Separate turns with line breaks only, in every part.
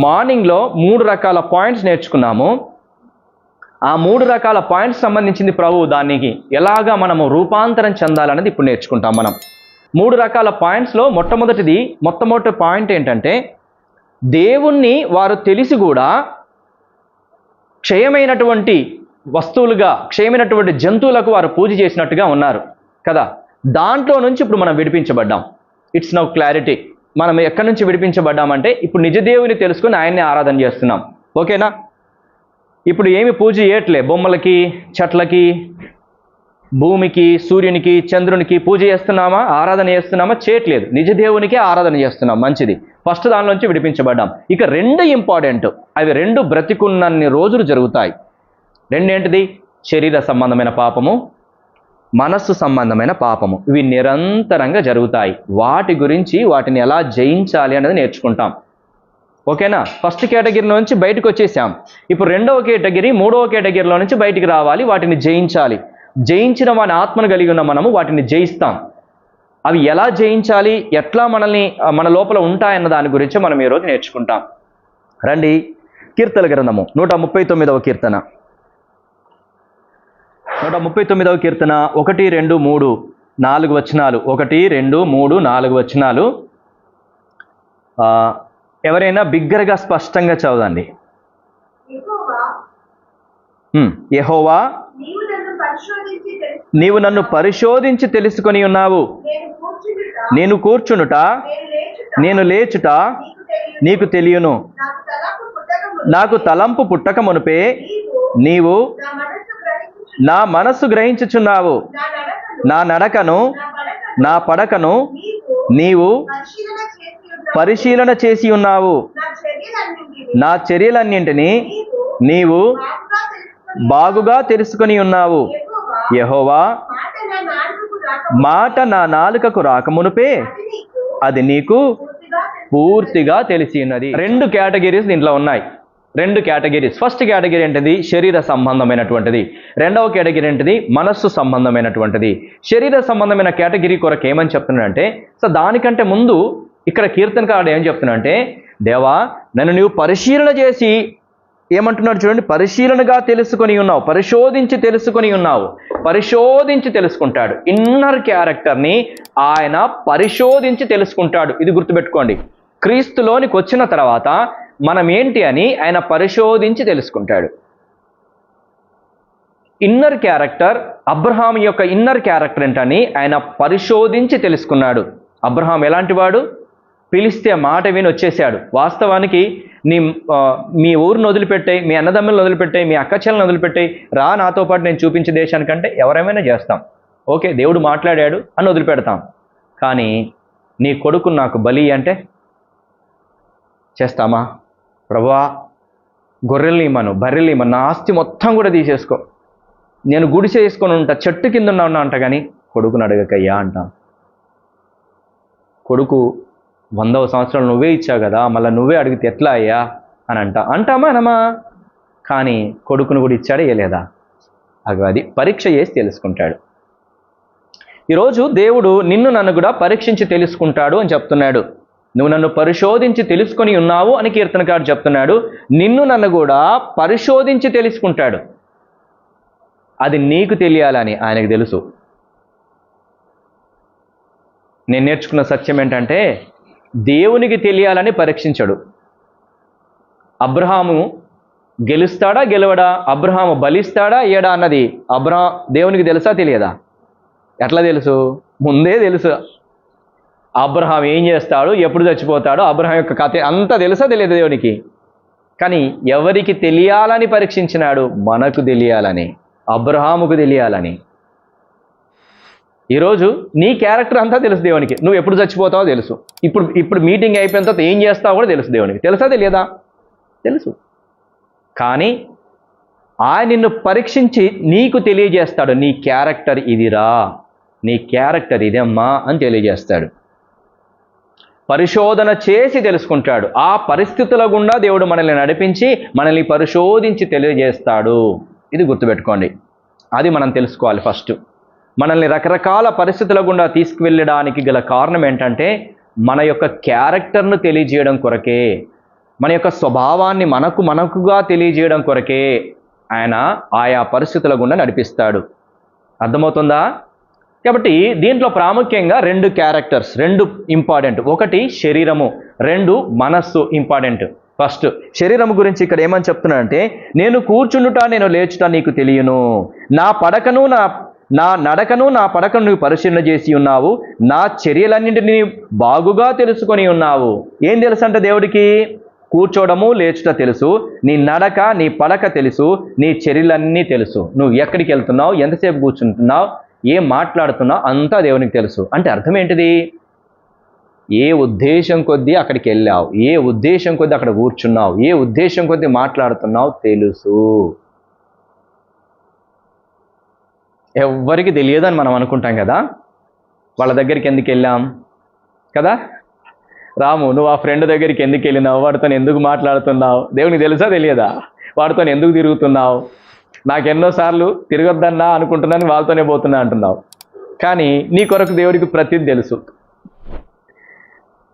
మార్నింగ్లో 3 రకాల పాయింట్స్ నేర్చుకున్నాము. ఆ 3 రకాల పాయింట్స్ సంబంధించింది ప్రభు దానికి ఎలాగా మనము రూపాంతరం చెందాలనేది ఇప్పుడు నేర్చుకుంటాం మనం. 3 రకాల పాయింట్స్లో మొట్టమొదటి పాయింట్ ఏంటంటే, దేవుణ్ణి వారు తెలిసి కూడా క్షయమైనటువంటి వస్తువులుగా, క్షయమైనటువంటి జంతువులకు వారు పూజ చేసినట్టుగా ఉన్నారు కదా. దాంట్లో నుంచి ఇప్పుడు మనం విడిపించబడ్డాం. It's now clarity. మనం ఎక్కడి నుంచి విడిపించబడ్డామంటే, ఇప్పుడు నిజ దేవుని తెలుసుకుని ఆయన్ని ఆరాధన చేస్తున్నాం. ఓకేనా? ఇప్పుడు ఏమి పూజ చేయట్లే, బొమ్మలకి, చెట్లకి, భూమికి, సూర్యునికి, చంద్రునికి పూజ చేస్తున్నామా, ఆరాధన చేస్తున్నామా? చేయట్లేదు. నిజ దేవునికే ఆరాధన చేస్తున్నాం. మంచిది. ఫస్ట్ దానిలోంచి విడిపించబడ్డాం. ఇక 2 ఇంపార్టెంట్. అవి 2 బ్రతికున్నన్ని రోజులు జరుగుతాయి. 2 ఏంటిది? శరీర సంబంధమైన పాపము, మనస్సు సంబంధమైన పాపము. ఇవి నిరంతరంగా జరుగుతాయి. వాటిని ఎలా జయించాలి అనేది నేర్చుకుంటాం. ఓకేనా? ఫస్ట్ కేటగిరీ నుంచి బయటకు వచ్చేసాం. ఇప్పుడు 2వ కేటగిరీ, 3వ కేటగిరీలో నుంచి బయటికి రావాలి. వాటిని జయించాలి. జయించిన వాని ఆత్మను కలిగి ఉన్న మనము వాటిని జయిస్తాం. అవి ఎలా జయించాలి, ఎట్లా మన లోపల ఉంటాయన్న దాని గురించి మనం ఈరోజు నేర్చుకుంటాం. రండి, కీర్తన గ్రంథము 139వ కీర్తన. 139వ కీర్తన 1, 2, 3, 4 వచనాలు. 1, 2, 3, 4 వచనాలు. ఎవరైనా బిగ్గరగా స్పష్టంగా చదవండి. యెహోవా, నీవు నన్ను పరిశోధించి తెలుసుకొని ఉన్నావు. నేను కూర్చునుట, నేను లేచుట నీకు తెలియను. నాకు తలంపు పుట్టక మునుపే నీవు నా మనస్సు గ్రహించుచున్నావు. నా నడకను, నా పడకను నీవు పరిశీలన చేసి ఉన్నావు. నా చర్యలన్నింటినీ నీవు బాగుగా తెలుసుకొని ఉన్నావు. యెహోవా, మాట నా నాలుకకు రాకమునుపే అది నీకు పూర్తిగా తెలిసి ఉన్నది. 2 కేటగిరీస్ దీంట్లో ఉన్నాయి. 2 కేటగిరీస్. ఫస్ట్ కేటగిరీ ఏంటిది? శరీర సంబంధమైనటువంటిది. 2వ కేటగిరీ ఏంటిది? మనస్సు సంబంధమైనటువంటిది. శరీర సంబంధమైన కేటగిరీ కొరకు ఏమని చెప్తున్నాడంటే, సో దానికంటే ముందు ఇక్కడ కీర్తనకారుడు ఏం చెప్తున్నాడంటే, దేవా, నన్ను నీవు పరిశీలన చేసి, ఏమంటున్నాడు చూడండి, పరిశీలనగా తెలుసుకొని ఉన్నావు, పరిశోధించి తెలుసుకొని ఉన్నావు. పరిశోధించి తెలుసుకుంటాడు. ఇన్నర్ క్యారెక్టర్ని ఆయన పరిశోధించి తెలుసుకుంటాడు. ఇది గుర్తుపెట్టుకోండి. క్రీస్తులోనికి వచ్చిన తర్వాత మనం ఏంటి అని ఆయన పరిశోధించి తెలుసుకుంటాడు. ఇన్నర్ క్యారెక్టర్, అబ్రహాం యొక్క ఇన్నర్ క్యారెక్టర్ ఏంటని ఆయన పరిశోధించి తెలుసుకున్నాడు. అబ్రహాం ఎలాంటి వాడు? పిలిస్తే మాట విని వచ్చేసాడు. వాస్తవానికి మీ ఊరిని వదిలిపెట్టాయి, మీ అన్నదమ్ములను వదిలిపెట్టాయి, మీ అక్కచెల్లను వదిలిపెట్టాయి, రా నాతో పాటు నేను చూపించే దేశానికంటే ఎవరేమైనా చేస్తాం. ఓకే, దేవుడు మాట్లాడాడు అని వదిలిపెడతాం. కానీ నీ కొడుకు నాకు బలి అంటే చేస్తామా? ప్రభువా, గొర్రెల్ని ఇమ్మను, బర్రెల్ని ఇమ్మను, నా ఆస్తి మొత్తం కూడా తీసేసుకో, నేను గుడిసె వేసుకొని ఉంటా, చెట్టు కింద ఉన్నా అంట, కానీ కొడుకుని అడగకయ్యా అంటాం. కొడుకు 100వ సంవత్సరం నువ్వే ఇచ్చావు కదా, మళ్ళీ నువ్వే అడిగితే ఎట్లా అయ్యా అని అంటామా అనమా? కానీ కొడుకును కూడా ఇచ్చాడా ఇవ్వలేదా? అది పరీక్ష చేసి తెలుసుకుంటాడు. ఈరోజు దేవుడు నిన్ను నన్ను కూడా పరీక్షించి తెలుసుకుంటాడు అని చెప్తున్నాడు. నువ్వు నన్ను పరిశోధించి తెలుసుకొని ఉన్నావు అని కీర్తనకారుడు చెప్తున్నాడు. నిన్ను నన్ను కూడా పరిశోధించి తెలుసుకుంటాడు. అది నీకు తెలియాలని ఆయనకు తెలుసు. నేను నేర్చుకున్న సత్యం ఏంటంటే, దేవునికి తెలియాలని పరీక్షించడు. అబ్రహాము గెలుస్తాడా గెలవడా, అబ్రహాము బలిస్తాడా ఇయ్యడా అన్నది దేవునికి తెలుసా తెలియదా? ఎట్లా తెలుసు? ముందే తెలుసు. అబ్రహాం ఏం చేస్తాడు, ఎప్పుడు చచ్చిపోతాడు, అబ్రహాం యొక్క కథ అంతా తెలుసా తెలియదు దేవునికి. కానీ ఎవరికి తెలియాలని పరీక్షించినాడు? మనకు తెలియాలని, అబ్రహాముకు తెలియాలని. ఈరోజు నీ క్యారెక్టర్ అంతా తెలుసు దేవునికి. నువ్వు ఎప్పుడు చచ్చిపోతావో తెలుసు. ఇప్పుడు మీటింగ్ అయిపోయిన తర్వాత ఏం చేస్తావో కూడా తెలుసు దేవునికి. తెలుసా తెలియదా? తెలుసు. కానీ ఆయన నిన్ను పరీక్షించి నీకు తెలియజేస్తాడు, నీ క్యారెక్టర్ ఇదిరా, నీ క్యారెక్టర్ ఇదమ్మా అని తెలియజేస్తాడు. పరిశోధన చేసి తెలుసుకుంటాడు. ఆ పరిస్థితుల గుండా దేవుడు మనల్ని నడిపించి మనల్ని పరిశోధించి తెలియజేస్తాడు. ఇది గుర్తుపెట్టుకోండి. అది మనం తెలుసుకోవాలి. ఫస్ట్ మనల్ని రకరకాల పరిస్థితుల గుండా తీసుకువెళ్ళడానికి గల కారణం ఏంటంటే, మన యొక్క క్యారెక్టర్ను తెలియజేయడం కొరకే. మన యొక్క స్వభావాన్ని మనకుగా తెలియజేయడం కొరకే ఆయన ఆయా పరిస్థితుల గుండా నడిపిస్తాడు. అర్థమవుతుందా? కాబట్టి దీంట్లో ప్రాముఖ్యంగా 2 క్యారెక్టర్స్, 2 ఇంపార్టెంట్. ఒకటి శరీరము, 2 మనస్సు ఇంపార్టెంట్. ఫస్ట్ శరీరం గురించి ఇక్కడ ఏమని చెప్తున్నాడంటే, నేను కూర్చుండుట నేను లేచుట నీకు తెలియను, నా నడకను నా పడకను నువ్వు పరిశీలన చేసి ఉన్నావు, నా చర్యలన్నింటినీ బాగుగా తెలుసుకొని ఉన్నావు. ఏం తెలుసు అంటే దేవుడికి? కూర్చోవడము లేచుట తెలుసు, నీ నడక నీ పడక తెలుసు, నీ చర్యలన్నీ తెలుసు. నువ్వు ఎక్కడికి వెళ్తున్నావు, ఎంతసేపు కూర్చుంటున్నావు, ఏం మాట్లాడుతున్నావు, అంతా దేవునికి తెలుసు. అంటే అర్థం ఏంటిది? ఏ ఉద్దేశం కొద్దీ అక్కడికి వెళ్ళావు, ఏ ఉద్దేశం కొద్దీ అక్కడ కూర్చున్నావు, ఏ ఉద్దేశం కొద్దీ మాట్లాడుతున్నావు తెలుసు. ఎవ్వరికి తెలియదని మనం అనుకుంటాం కదా. వాళ్ళ దగ్గరికి ఎందుకు వెళ్ళాం కదా? రాము, నువ్వు ఆ ఫ్రెండ్ దగ్గరికి ఎందుకు వెళ్ళినావు, వాడితో ఎందుకు మాట్లాడుతున్నావు, దేవునికి తెలుసా తెలియదా? వాడితో ఎందుకు తిరుగుతున్నావు, నాకెన్నోసార్లు తిరగొద్దన్నా అనుకుంటున్నాను, వాళ్ళతోనే పోతున్నా అంటున్నావు. కానీ నీ కొరకు దేవుడికి ప్రతిదీ తెలుసు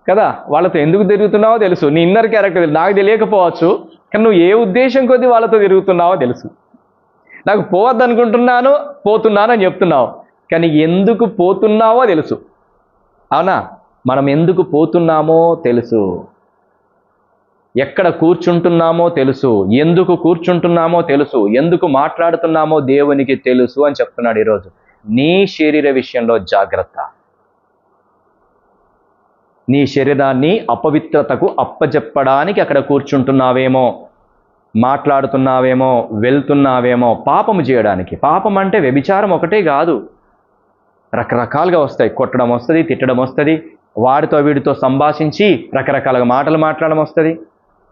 కదా. వాళ్ళతో ఎందుకు తిరుగుతున్నావో తెలుసు, నీ ఇన్నర్ క్యారెక్టర్ తెలుసు. నాకు తెలియకపోవచ్చు, కానీ నువ్వు ఏ ఉద్దేశం కొద్దీ వాళ్ళతో తిరుగుతున్నావో తెలుసు. నాకు పోవద్దనుకుంటున్నాను, పోతున్నాను అని చెప్తున్నావు, కానీ ఎందుకు పోతున్నావో తెలుసు. అవునా? మనం ఎందుకు పోతున్నామో తెలుసు, ఎక్కడ కూర్చుంటున్నామో తెలుసు, ఎందుకు కూర్చుంటున్నామో తెలుసు, ఎందుకు మాట్లాడుతున్నామో దేవునికి తెలుసు అని చెప్తున్నాడు ఈరోజు. నీ శరీర విషయంలో జాగ్రత్త. నీ శరీరాన్ని అపవిత్రతకు అప్పజెప్పడానికి అక్కడ కూర్చుంటున్నావేమో, మాట్లాడుతున్నావేమో, వెళ్తున్నావేమో పాపము చేయడానికి. పాపం అంటే వ్యభిచారం ఒకటే కాదు, రకరకాలుగా వస్తాయి. కొట్టడం వస్తుంది, తిట్టడం వస్తుంది, వాడితో వీడితో సంభాషించి రకరకాలుగా మాటలు మాట్లాడడం వస్తుంది.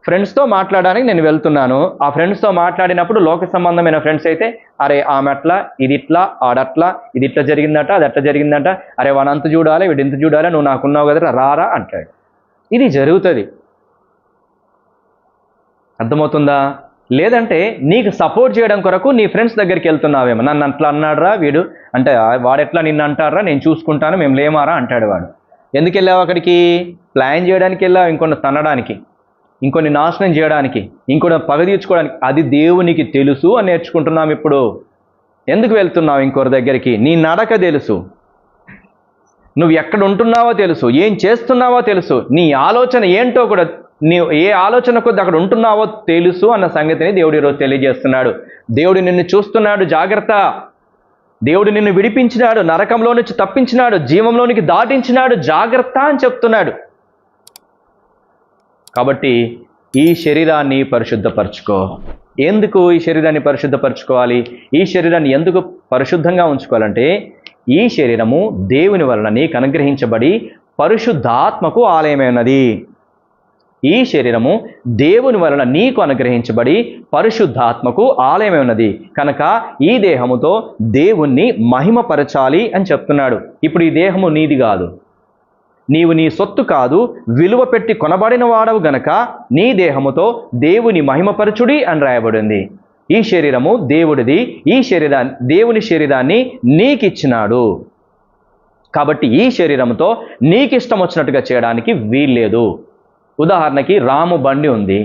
ఫ్రెండ్స్తో మాట్లాడడానికి నేను వెళ్తున్నాను, ఆ ఫ్రెండ్స్తో మాట్లాడినప్పుడు లోక సంబంధమైన ఫ్రెండ్స్ అయితే, అరే ఆమె అట్లా, ఇది ఇట్లా, ఆడట్లా, ఇది ఇట్లా జరిగిందట, అది అట్లా జరిగిందట, అరే వాడు అంత చూడాలి, వీడు ఇంత చూడాలి, నువ్వు నాకున్నావు కదా రారా అంటాడు. ఇది జరుగుతుంది. అర్థమవుతుందా? లేదంటే నీకు సపోర్ట్ చేయడం కొరకు నీ ఫ్రెండ్స్ దగ్గరికి వెళ్తున్నావేమో, నన్ను అట్లా అన్నాడురా వీడు, అంటే వాడెట్లా నిన్ను అంటారా, నేను చూసుకుంటాను, మేము లేమారా అంటాడు వాడు. ఎందుకు వెళ్ళావు అక్కడికి? ప్లాన్ చేయడానికి వెళ్ళావు, ఇంకొన్ని తన్నడానికి, ఇంకొన్ని నాశనం చేయడానికి, ఇంకొన్ని పగ తీర్చుకోవడానికి. అది దేవునికి తెలుసు అని నేర్చుకుంటున్నాం ఇప్పుడు. ఎందుకు వెళ్తున్నావు ఇంకొకరి దగ్గరికి? నీ నడక తెలుసు, నువ్వు ఎక్కడ ఉంటున్నావో తెలుసు, ఏం చేస్తున్నావో తెలుసు, నీ ఆలోచన ఏంటో కూడా, నీవు ఏ ఆలోచన కొద్ది అక్కడ ఉంటున్నావో తెలుసు అన్న సంగతిని దేవుడు ఈరోజు తెలియజేస్తున్నాడు. దేవుడు నిన్ను చూస్తున్నాడు, జాగ్రత్త. దేవుడు నిన్ను విడిపించినాడు, నరకంలో నుంచి తప్పించినాడు, జీవంలోనికి దాటించినాడు, జాగ్రత్త అని చెప్తున్నాడు. కాబట్టి ఈ శరీరాన్ని పరిశుద్ధపరచుకో. ఎందుకు ఈ శరీరాన్ని పరిశుద్ధపరచుకోవాలి? ఈ శరీరాన్ని ఎందుకు పరిశుద్ధంగా ఉంచుకోవాలంటే, ఈ శరీరము దేవుని వలన నీకు అనుగ్రహించబడి పరిశుద్ధాత్మకు ఆలయమై ఉన్నది. ఈ శరీరము దేవుని వలన నీకు అనుగ్రహించబడి పరిశుద్ధాత్మకు ఆలయమై ఉన్నది కనుక ఈ దేహముతో దేవుణ్ణి మహిమపరచాలి అని చెప్తున్నాడు. ఇప్పుడు ఈ దేహము నీది కాదు, నీవు నీ సొత్తు కాదు, విలువ పెట్టి కొనబడిన వాడవు గనక నీ దేహముతో దేవుని మహిమపరచుడి అని రాయబడింది. ఈ శరీరము దేవుడిది, దేవుని శరీరాన్ని నీకిచ్చినాడు. కాబట్టి ఈ శరీరంతో నీకిష్టం వచ్చినట్టుగా చేయడానికి వీల్లేదు. ఉదాహరణకి రాము బండి ఉంది,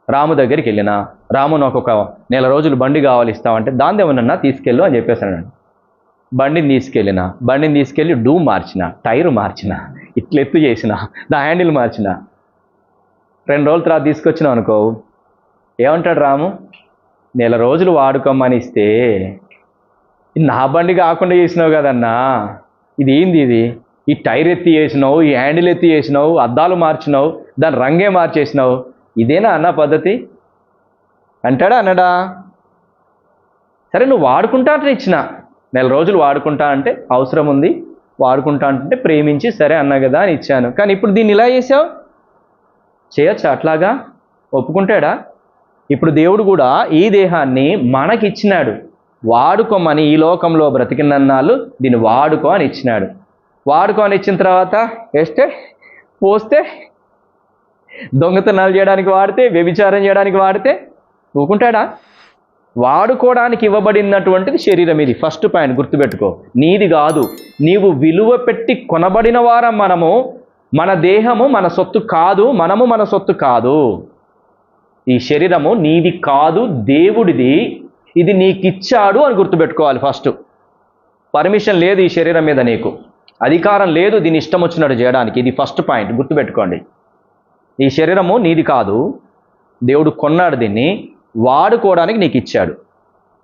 రాము దగ్గరికి వెళ్ళినా, రాము నాకు ఒక నెల రోజులు బండి కావాలి ఇస్తామంటే, దాని ఏమన్నా తీసుకెళ్ళు అని చెప్పేసాను. బండిని తీసుకెళ్ళి డూమ్ మార్చిన, టైరు మార్చిన, ఇట్లా ఎత్తు చేసిన, దా హ్యాండిల్ మార్చిన. 2 రోజుల తర్వాత తీసుకొచ్చినావు అనుకో, ఏమంటాడు రాము? నెల రోజులు వాడుకోమని ఇస్తే నా బండి కాకుండా చేసినావు కదన్నా, ఇది ఏంది ఇది? ఈ టైర్ ఎత్తి చేసినావు, ఈ హ్యాండిల్ ఎత్తి చేసినావు, అద్దాలు మార్చినావు, దాని రంగే మార్చేసినావు, ఇదేనా అన్న పద్ధతి అంటాడా అనడా? సరే నువ్వు వాడుకుంటా అంటే ఇచ్చిన, నెల రోజులు వాడుకుంటా అంటే అవసరం ఉంది, వాడుకుంటా అంటే ప్రేమించి సరే అన్నా కదా అని ఇచ్చాను. కానీ ఇప్పుడు దీన్ని ఇలా చేసావు, చేయొచ్చా అట్లాగా? ఒప్పుకుంటాడా? ఇప్పుడు దేవుడు కూడా ఈ దేహాన్ని మనకిచ్చినాడు, వాడుకోమని. ఈ లోకంలో బ్రతికినన్నాళ్ళు దీన్ని వాడుకో అని ఇచ్చినాడు. వాడుకో అని ఇచ్చిన తర్వాత వేస్తే పోస్తే, దొంగతనాలు చేయడానికి వాడితే, వ్యభిచారం చేయడానికి వాడితే ఊకుంటాడా? వాడుకోవడానికి ఇవ్వబడినటువంటిది శరీరం. ఇది ఫస్ట్ పాయింట్ గుర్తుపెట్టుకో. నీది కాదు, నీవు విలువ పెట్టి కొనబడిన వారం మనము. మన దేహము మన సొత్తు కాదు, మనము మన సొత్తు కాదు. ఈ శరీరము నీది కాదు, దేవుడిది. ఇది నీకిచ్చాడు అని గుర్తుపెట్టుకోవాలి. ఫస్ట్ పర్మిషన్ లేదు ఈ శరీరం మీద, నీకు అధికారం లేదు దీని ఇష్టం వచ్చినట్టు చేయడానికి. ఇది ఫస్ట్ పాయింట్ గుర్తుపెట్టుకోండి. ఈ శరీరము నీది కాదు, దేవుడు కొన్నాడు, దీన్ని వాడుకోవడానికి నీకు ఇచ్చాడు.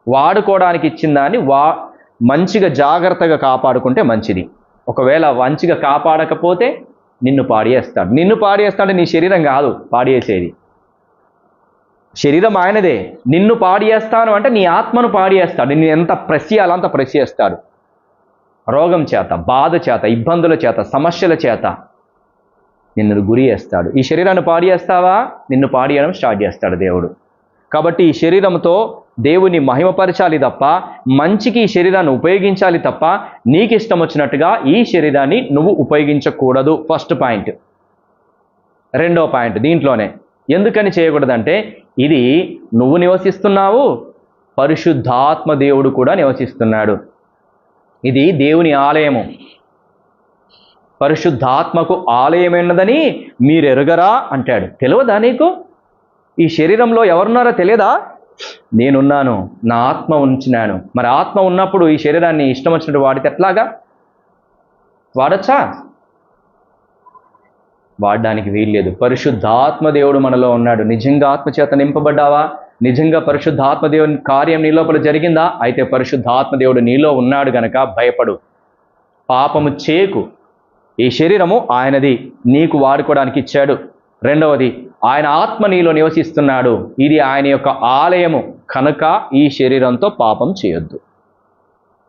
వాడుకోవడానికి ఇచ్చిన దాన్ని మంచిగా జాగ్రత్తగా కాపాడుకుంటే మంచిది. ఒకవేళ మంచిగా కాపాడకపోతే నిన్ను పాడేస్తాడు. నిన్ను పాడేస్తాడు, నీ శరీరం కాదు పాడేసేది. శరీరం ఆయనదే. నిన్ను పాడేస్తాను అంటే నీ ఆత్మను పాడేస్తాడు. నిన్ను ఎంత ప్రెస్ చేయాలో అంత ప్రెస్ చేస్తాడు. రోగం చేత, బాధ చేత, ఇబ్బందుల చేత, సమస్యల చేత నిన్ను గురి చేస్తాడు. ఈ శరీరాన్ని పాడేస్తావా, నిన్ను పాడేయడం స్టార్ట్ చేస్తాడు దేవుడు. కాబట్టి ఈ శరీరంతో దేవుని మహిమపరచాలి తప్ప, మంచికి ఈ శరీరాన్ని ఉపయోగించాలి తప్ప, నీకు ఇష్టం వచ్చినట్టుగా ఈ శరీరాన్ని నువ్వు ఉపయోగించకూడదు. First point. రెండో పాయింట్ దీంట్లోనే ఎందుకని చేయకూడదంటే, ఇది నువ్వు నివసిస్తున్నావు, పరిశుద్ధాత్మ దేవుడు కూడా నివసిస్తున్నాడు. ఇది దేవుని ఆలయము. పరిశుద్ధాత్మకు ఆలయమైనదని మీరు ఎరుగరా అంటాడు. తెలియదా నీకు? ఈ శరీరంలో ఎవరున్నారో తెలియదా? నేనున్నాను, నా ఆత్మ ఉంచినాను. మరి ఆత్మ ఉన్నప్పుడు ఈ శరీరాన్ని ఇష్టం వచ్చినట్టు వాడితే ఎట్లాగా? వాడచ్చా? వాడడానికి వీల్లేదు. పరిశుద్ధాత్మ దేవుడు మనలో ఉన్నాడు. నిజంగా ఆత్మచేత నింపబడ్డావా? నిజంగా పరిశుద్ధాత్మ దేవుని కార్యం నీ లోపల జరిగిందా? అయితే పరిశుద్ధాత్మ దేవుడు నీలో ఉన్నాడు గనక భయపడు, పాపము చేయకు. ఈ శరీరము ఆయనది, నీకు వాడుకోవడానికి ఇచ్చాడు. రెండవది, ఆయన ఆత్మ నీలో నివసిస్తున్నాడు. ఇది ఆయన యొక్క ఆలయము కనుక ఈ శరీరంతో పాపం చేయొద్దు.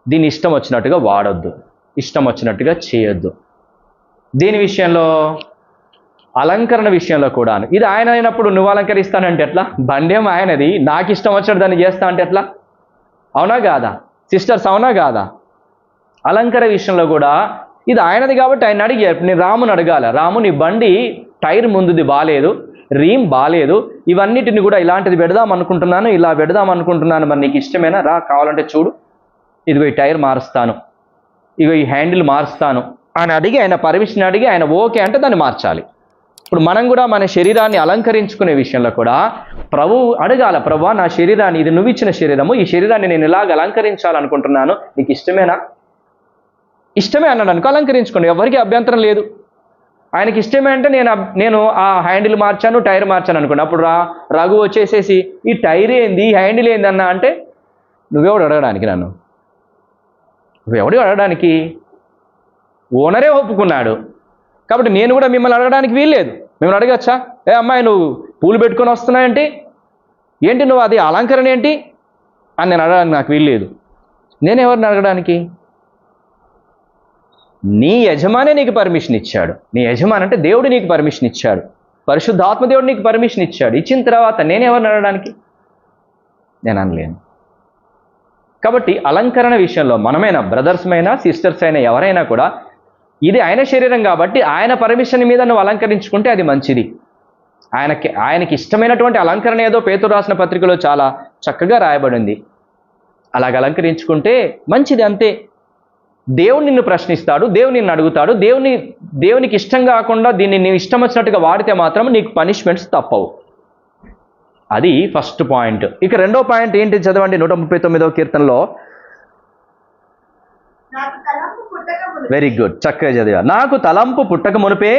దీన్ని ఇష్టం వచ్చినట్టుగా వాడొద్దు, ఇష్టం వచ్చినట్టుగా చేయొద్దు. దీని విషయంలో, అలంకరణ విషయంలో కూడాను. ఇది ఆయన అయినప్పుడు నువ్వు అలంకరిస్తానంటే ఎట్లా? బండేం ఆయనది, నాకు ఇష్టం వచ్చినట్టు దాన్ని చేస్తా అంటే ఎట్లా? అవునా కాదా సిస్టర్స్? అవునా కాదా? అలంకరణ విషయంలో కూడా ఇది ఆయనది కాబట్టి ఆయన అడిగారు. నేను రాముని అడగాల, రాము నీ బండి టైర్ ముందుది బాలేదు, రీమ్ బాలేదు, ఇవన్నిటిని కూడా ఇలాంటిది పెడదాం అనుకుంటున్నాను, ఇలా పెడదాం అనుకుంటున్నాను, మరి నీకు ఇష్టమేనా? రా, కావాలంటే చూడు, ఇదిగో ఈ టైర్ మారుస్తాను, ఇగో ఈ హ్యాండిల్ మారుస్తాను అని అడిగి, ఆయన పర్మిషన్ అడిగి, ఆయన ఓకే అంటే దాన్ని మార్చాలి. ఇప్పుడు మనం కూడా మన శరీరాన్ని అలంకరించుకునే విషయంలో కూడా ప్రభు అడగాల, ప్రభు నా శరీరాన్ని, ఇది నువ్వు ఇచ్చిన శరీరము, ఈ శరీరాన్ని నేను ఇలాగ అలంకరించాలనుకుంటున్నాను, నీకు ఇష్టమేనా? ఇష్టమే అన్నాడు అనుకో, అలంకరించుకోండి, ఎవరికి అభ్యంతరం లేదు. ఆయనకి ఇష్టమే అంటే నేను ఆ హ్యాండిల్ మార్చాను, టైర్ మార్చాను అనుకోండి. అప్పుడు రఘు వచ్చేసేసి ఈ టైర్ ఏంది, ఈ హ్యాండిల్ ఏంది అన్నా అంటే, నువ్వెవడు అడగడానికి? నువ్వెవడు అడగడానికి? ఓనరే ఒప్పుకున్నాడు కాబట్టి నేను కూడా మిమ్మల్ని అడగడానికి వీల్లేదు. మిమ్మల్ని అడగచ్చా? ఏ అమ్మాయి నువ్వు పూలు పెట్టుకొని వస్తున్నాయంటే ఏంటి, నువ్వు అది అలంకరణ ఏంటి అని నేను అడగడానికి నాకు వీల్లేదు. నేను ఎవరిని అడగడానికి? నీ యజమానే నీకు పర్మిషన్ ఇచ్చాడు. నీ యజమాని అంటే దేవుడు నీకు పర్మిషన్ ఇచ్చాడు, పరిశుద్ధాత్మ దేవుడు నీకు పర్మిషన్ ఇచ్చాడు. ఇచ్చిన తర్వాత నేను ఎవరిని అడగడానికి? నేను అనలేను. కాబట్టి అలంకరణ విషయంలో మనమైనా, బ్రదర్స్ అయినా, సిస్టర్స్ అయినా, ఎవరైనా కూడా ఇది ఆయన శరీరం కాబట్టి ఆయన పర్మిషన్ మీద నువ్వు అలంకరించుకుంటే అది మంచిది. ఆయనకి ఇష్టమైనటువంటి అలంకరణ ఏదో పేతురు రాసిన పత్రికలో చాలా చక్కగా రాయబడింది. అలాగ అలంకరించుకుంటే మంచిది, అంతే. దేవుడు నిన్ను ప్రశ్నిస్తాడు, దేవుడు నిన్ను అడుగుతాడు. దేవునికి ఇష్టం కాకుండా దీన్ని నీవు ఇష్టం వచ్చినట్టుగా వాడితే మాత్రం నీకు పనిష్మెంట్స్ తప్పవు. అది ఫస్ట్ పాయింట్. ఇక రెండో పాయింట్ ఏంటి చదవండి 139వ కీర్తనలో. వెరీ గుడ్, చక్కగా చదివా. నాకు తలంపు పుట్టక మునిపే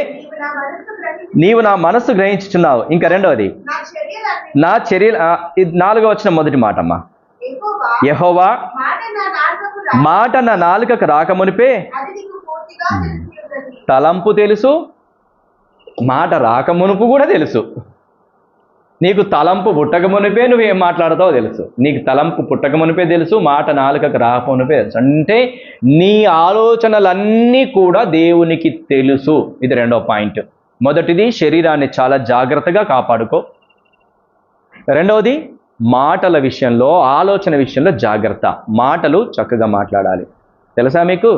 నీవు నా మనస్సు గ్రహించుచున్నావు. ఇంకా రెండవది, నా చర్య. 4వ వచనం మొదటి మాట అమ్మా. యెహోవా మాట నా నాలుకకు రాకమునిపే తలంపు తెలుసు, మాట రాకమునుపు కూడా తెలుసు. నీకు తలంపు పుట్టక మునిపే నువ్వేం మాట్లాడతావో తెలుసు. నీకు తలంపు పుట్టక మునిపే తెలుసు, మాట నాలుకకు రాకమునిపే తెలుసు. అంటే నీ ఆలోచనలన్నీ కూడా దేవునికి తెలుసు. ఇది రెండో పాయింట్. మొదటిది, శరీరాన్ని చాలా జాగ్రత్తగా కాపాడుకో. రెండవది, మాటల విషయంలో, ఆలోచన విషయంలో జాగ్రత్త. మాటలు చక్కగా మాట్లాడాలి. తెలుసా మీకు?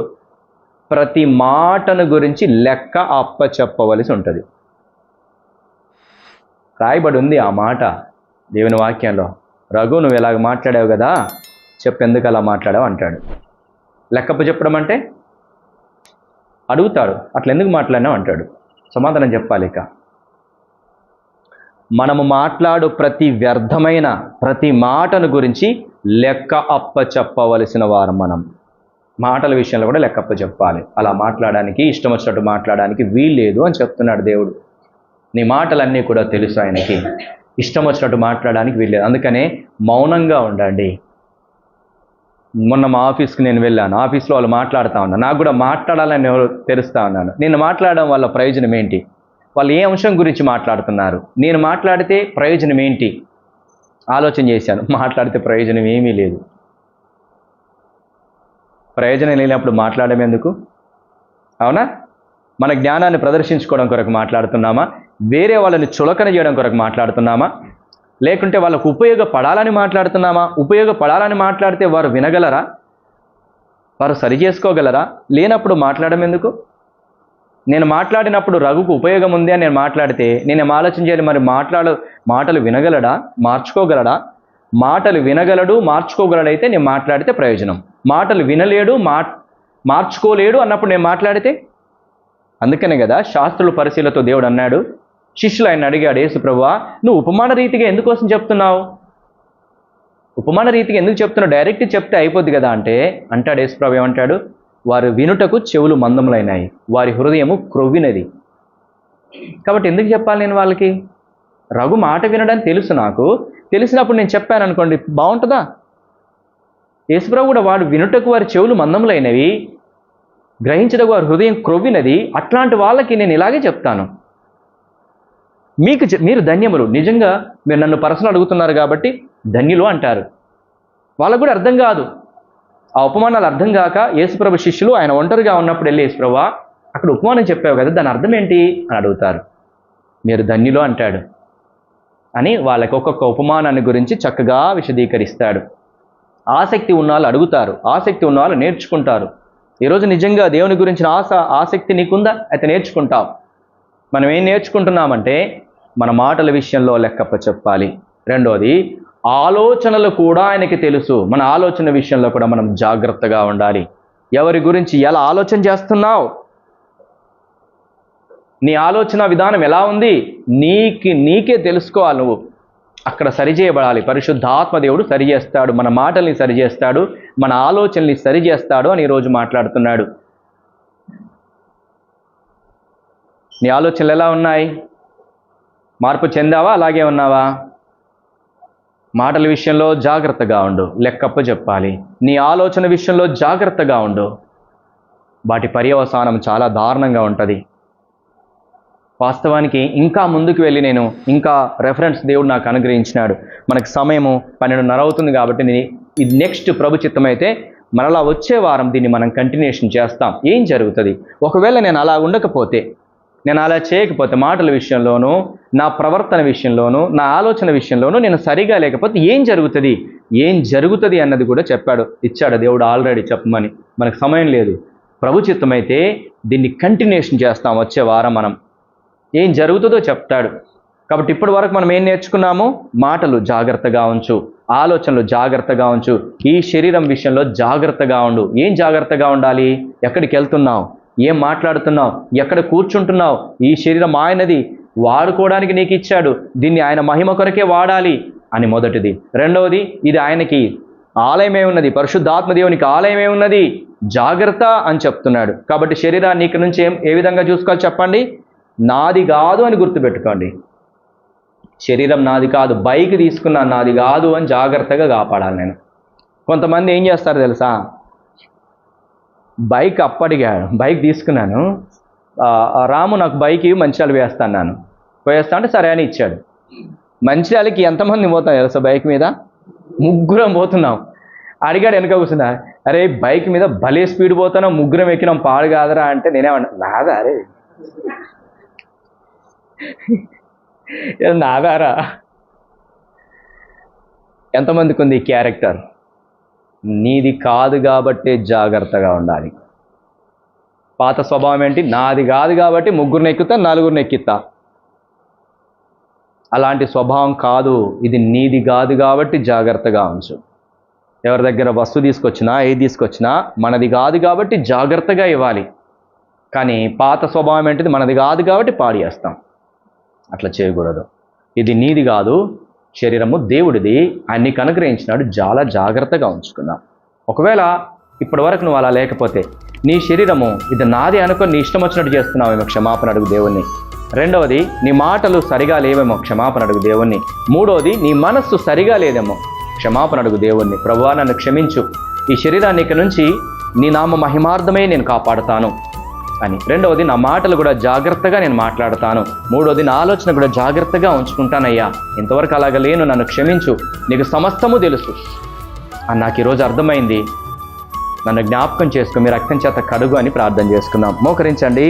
ప్రతి మాటను గురించి లెక్క అప్పచెప్పవలసి ఉంటుంది. రాయబడి ఉంది ఆ మాట దేవుని వాక్యంలో. రఘు నువ్వు ఇలాగ మాట్లాడావు కదా, చెప్పెందుకు అలా మాట్లాడావు అంటాడు. లెక్కప్పు చెప్పడం అంటే అడుగుతాడు, అట్లా ఎందుకు మాట్లాడినావు అంటాడు. సమాధానం చెప్పాలి. ఇక మనము మాట్లాడు ప్రతి వ్యర్థమైన ప్రతి మాటను గురించి లెక్క అప్ప చెప్పవలసిన వారు మనం. మాటల విషయంలో కూడా లెక్కప్ప చెప్పాలి. అలా మాట్లాడడానికి, ఇష్టం వచ్చినట్టు మాట్లాడడానికి వీల్లేదు అని చెప్తున్నాడు దేవుడు. నీ మాటలన్నీ కూడా తెలుసు ఆయనకి, ఇష్టం వచ్చినట్టు మాట్లాడడానికి వీల్లేదు. అందుకనే మౌనంగా ఉండండి. మొన్న మా ఆఫీస్కి నేను వెళ్ళాను. ఆఫీస్లో వాళ్ళు మాట్లాడుతూ ఉన్నాను. నాకు కూడా మాట్లాడాలని తెలుస్తూ ఉన్నాను. నేను మాట్లాడడం వల్ల ప్రయోజనం ఏంటి? వాళ్ళు ఏ అంశం గురించి మాట్లాడుతున్నారు? నేను మాట్లాడితే ప్రయోజనం ఏంటి? ఆలోచన చేశాను. మాట్లాడితే ప్రయోజనం ఏమీ లేదు. ప్రయోజనం లేనప్పుడు మాట్లాడడం ఎందుకు? అవునా? మన జ్ఞానాన్ని ప్రదర్శించుకోవడం కొరకు మాట్లాడుతున్నామా? వేరే వాళ్ళని చులకన చేయడం కొరకు మాట్లాడుతున్నామా? లేకుంటే వాళ్ళకు ఉపయోగపడాలని మాట్లాడుతున్నామా? ఉపయోగపడాలని మాట్లాడితే వారు వినగలరా? వారు సరి చేసుకోగలరా? లేనప్పుడు మాట్లాడడం ఎందుకు? నేను మాట్లాడినప్పుడు రఘుకు ఉపయోగం ఉంది అని నేను మాట్లాడితే నేనేం ఆలోచన చేయాలి? మరి మాటలు వినగలడా? మార్చుకోగలడా? మాటలు వినగలడు, మార్చుకోగలడైతే నేను మాట్లాడితే ప్రయోజనం. మాటలు వినలేడు, మార్చుకోలేడు అన్నప్పుడు నేను మాట్లాడితే? అందుకనే కదా శాస్త్రుల పరిశీలతో దేవుడు అన్నాడు, శిష్యులు ఆయన అడిగాడు, యేసు ప్రభువా నువ్వు ఉపమాన రీతిగా ఎందుకోసం చెప్తున్నావు? ఉపమాన రీతిగా ఎందుకు చెప్తున్నావు? డైరెక్ట్ చెప్తే అయిపోద్ది కదా అంటే అంటాడు యేసు ప్రభు, ఏమంటాడు? వారు వినుటకు చెవులు మందములైనాయి, వారి హృదయము క్రొవ్వినది. కాబట్టి ఎందుకు చెప్పాలి నేను వాళ్ళకి? రఘు మాట వినడానికి తెలుసు, నాకు తెలిసినప్పుడు నేను చెప్పాను అనుకోండి, బాగుంటుందా? యేసుప్రభు కూడా వాడు వినుటకు వారి చెవులు మందములైనవి, గ్రహించటకు వారి హృదయం క్రొవ్వినది. అట్లాంటి వాళ్ళకి నేను ఇలాగే చెప్తాను. మీరు ధన్యములు. నిజంగా మీరు నన్ను పర్సనల్ అడుగుతున్నారు కాబట్టి ధన్యులు అంటారు. వాళ్ళకు కూడా అర్థం కాదు, ఆ ఉపమానాలు అర్థం కాక యేసుప్రభు శిష్యులు ఆయన ఒంటరిగా ఉన్నప్పుడు వెళ్ళి, యేసుప్రభువా అక్కడ ఉపమానం చెప్పావు కదా, దాని అర్థం ఏంటి అని అడుగుతారు. మీరు ధన్యులు అంటాడు అని వాళ్ళకి ఒక్కొక్క ఉపమానాన్ని గురించి చక్కగా విశదీకరిస్తాడు. ఆసక్తి ఉన్నవాళ్ళు అడుగుతారు, ఆసక్తి ఉన్నవాళ్ళు నేర్చుకుంటారు. ఈరోజు నిజంగా దేవుని గురించిన ఆసక్తి నీకుందా? అయితే నేర్చుకుంటావు. మనం ఏం నేర్చుకుంటున్నామంటే మన మాటల విషయంలో లెక్కప్ప చెప్పాలి. రెండోది, ఆలోచనలు కూడా ఆయనకి తెలుసు. మన ఆలోచన విషయంలో కూడా మనం జాగ్రత్తగా ఉండాలి. ఎవరి గురించి ఎలా ఆలోచన చేస్తున్నావు? నీ ఆలోచన విధానం ఎలా ఉంది? నీకే తెలుసుకోవాలి. నువ్వు అక్కడ సరిచేయబడాలి. పరిశుద్ధాత్మ దేవుడు సరిచేస్తాడు, మన మాటల్ని సరిచేస్తాడు, మన ఆలోచనల్ని సరిచేస్తాడు అని ఈరోజు మాట్లాడుతున్నాడు. నీ ఆలోచనలు ఎలా ఉన్నాయి? మార్పు చెందావా? అలాగే ఉన్నావా? మాటల విషయంలో జాగ్రత్తగా ఉండు, లెక్కప్ప చెప్పాలి. నీ ఆలోచన విషయంలో జాగ్రత్తగా ఉండు, వాటి పర్యవసానం చాలా దారుణంగా ఉంటుంది. వాస్తవానికి ఇంకా ముందుకు వెళ్ళి నేను ఇంకా రెఫరెన్స్ దేవుడు నాకు అనుగ్రహించినాడు. మనకు సమయము 12:30 అవుతుంది కాబట్టి ఇది నెక్స్ట్ ప్రభు చిత్తమైతే మరలా వచ్చే వారం దీన్ని మనం కంటిన్యూషన్ చేస్తాం. ఏం జరుగుతుంది ఒకవేళ నేను అలా ఉండకపోతే, నేను అలా చేయకపోతే, మాటల విషయంలోనూ, నా ప్రవర్తన విషయంలోనూ, నా ఆలోచన విషయంలోనూ నేను సరిగా లేకపోతే ఏం జరుగుతుంది అన్నది కూడా ఇచ్చాడు దేవుడు ఆల్రెడీ చెప్పమని. మనకు సమయం లేదు. ప్రభు చిత్తమైతే దీన్ని కంటిన్యూషన్ చేస్తాం. వచ్చే వారం మనం ఏం జరుగుతుందో చెప్తాడు. కాబట్టి ఇప్పటి వరకు మనం ఏం నేర్చుకున్నాము? మాటలు జాగ్రత్తగా ఉంచు, ఆలోచనలు జాగ్రత్తగా ఉంచు, ఈ శరీరం విషయంలో జాగ్రత్తగా ఉండు. ఏం జాగ్రత్తగా ఉండాలి? ఎక్కడికి వెళ్తున్నావు? ఏం మాట్లాడుతున్నావు? ఎక్కడ కూర్చుంటున్నావు? ఈ శరీరం ఆయనది, వాడుకోవడానికి నీకు ఇచ్చాడు, దీన్ని ఆయన మహిమ కొరకే వాడాలి అని మొదటిది. రెండవది, ఇది ఆయనకి ఆలయమే ఉన్నది, పరిశుద్ధాత్మ దేవునికి ఆలయమే ఉన్నది, జాగ్రత్త అని చెప్తున్నాడు. కాబట్టి శరీరాన్ని ఇక్కడ నుంచి ఏ విధంగా చూసుకోవాలి చెప్పండి? నాది కాదు అని గుర్తుపెట్టుకోండి. శరీరం నాది కాదు, బైక్ తీసుకున్నాను, నాది కాదు అని జాగ్రత్తగా కాపాడాలి నేను. కొంతమంది ఏం చేస్తారు తెలుసా? బైక్ తీసుకున్నాను, రాము నాకు బైక్ మంచిర్యాల వేస్తా అంటే సరే అని ఇచ్చాడు. మంచిర్యాలకి ఎంతమంది పోతాం తెలుసా? బైక్ మీద 3 పోతున్నాం. అడిగాడు వెనక కూర్చున్నా, అరే బైక్ మీద భలే స్పీడ్ పోతున్నాం, 3 ఎక్కినాం, పాడు కాదరా అంటే నేనేమన్నా నాదా? అరే నాదారా? ఎంతమందికి ఉంది క్యారెక్టర్? నీది కాదు కాబట్టే జాగ్రత్తగా ఉండాలి. పాత స్వభావం ఏంటి? నాది కాదు కాబట్టి 3 ఎక్కుతా, 4 ఎక్కిస్తా. అలాంటి స్వభావం కాదు. ఇది నీది కాదు కాబట్టి జాగ్రత్తగా ఉంచు. ఎవరి దగ్గర వస్తువు తీసుకొచ్చినా, ఏది తీసుకొచ్చినా మనది కాదు కాబట్టి జాగ్రత్తగా ఇవ్వాలి. కానీ పాత స్వభావం ఏంటిది? మనది కాదు కాబట్టి పాడేస్తాం. అట్లా చేయకూడదు. ఇది నీది కాదు, శరీరము దేవుడిది, ఆయన నీకు అనుగ్రహించినాడు, చాలా జాగ్రత్తగా ఉంచుకుందాం. ఒకవేళ ఇప్పటి వరకు నువ్వు అలా లేకపోతే, నీ శరీరము ఇది నాది అనుకొని నీ ఇష్టం వచ్చినట్టు చేస్తున్నావేమో, క్షమాపణ అడుగు దేవుణ్ణి. రెండవది, నీ మాటలు సరిగా లేవేమో, క్షమాపణ అడుగు దేవుణ్ణి. మూడవది, నీ మనస్సు సరిగా లేదేమో, క్షమాపణ అడుగు దేవుణ్ణి. ప్రభువా నన్ను క్షమించు, ఈ శరీరాన్ని ఇక నుంచి నీ నామ మహిమార్థమే నేను కాపాడుతాను అని. రెండవది, నా మాటలు కూడా జాగ్రత్తగా నేను మాట్లాడతాను. మూడవది, నా ఆలోచన కూడా జాగ్రత్తగా ఉంచుకుంటానయ్యా, ఇంతవరకు అలాగ లేను, నన్ను క్షమించు, నీకు సమస్తము తెలుసు అని నాకు ఈరోజు అర్థమైంది, నన్ను జ్ఞాపకం చేసుకో, మీ రక్తం చేత కడుగు అని ప్రార్థన చేసుకుందాం. మోకరించండి.